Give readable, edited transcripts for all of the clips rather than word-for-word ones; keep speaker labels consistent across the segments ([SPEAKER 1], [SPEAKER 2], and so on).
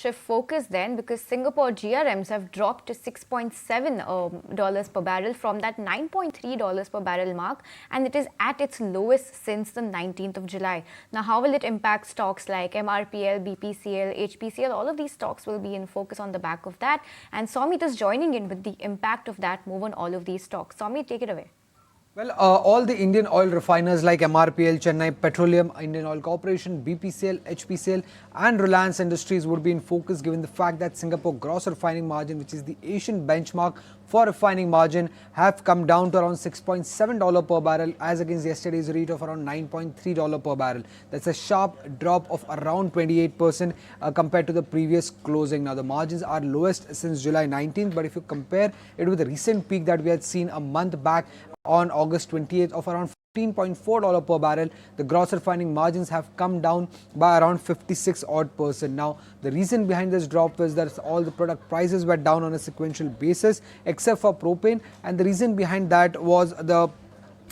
[SPEAKER 1] shift focus then, because Singapore GRMs have dropped to $6.7 per barrel from that $9.3 per barrel mark, and it is at its lowest since the 19th of July. Now, how will it impact stocks like MRPL, BPCL, HPCL? All of these stocks will be in focus on the back of that. And Soumit is joining in with the impact of that move on all of these stocks. Soumit, take it away.
[SPEAKER 2] Well, all the Indian oil refiners like MRPL, Chennai Petroleum, Indian Oil Corporation, BPCL, HPCL and Reliance Industries would be in focus given the fact that Singapore gross refining margin, which is the Asian benchmark for refining margin, have come down to around $6.7 per barrel as against yesterday's rate of around $9.3 per barrel. That's a sharp drop of around 28% compared to the previous closing. Now, the margins are lowest since July 19th, but if you compare it with the recent peak that we had seen a month back, on August 28th of around $15.4 per barrel, the gross refining margins have come down by around 56%. Now, the reason behind this drop is that all the product prices were down on a sequential basis except for propane, and the reason behind that was the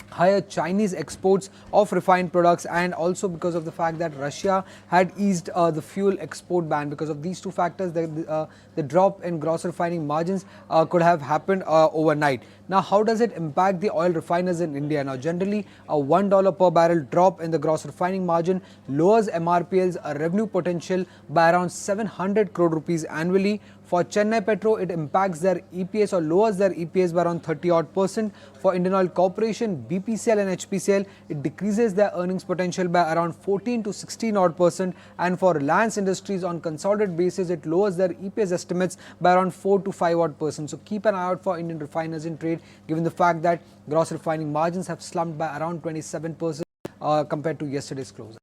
[SPEAKER 2] higher Chinese exports of refined products, and also because of the fact that Russia had eased the fuel export ban. Because of these two factors, the drop in gross refining margins could have happened overnight. Now, how does it impact the oil refiners in India? Now, generally, a $1 per barrel drop in the gross refining margin lowers MRPL's revenue potential by around 700 crore rupees annually. For Chennai Petro, it impacts their EPS or lowers their EPS by around 30%. For Indian Oil Corporation, BPCL and HPCL, it decreases their earnings potential by around 14 to 16%. And for Reliance Industries, on consolidated basis, it lowers their EPS estimates by around 4 to 5%. So keep an eye out for Indian refiners in trade, given the fact that gross refining margins have slumped by around 27% compared to yesterday's close.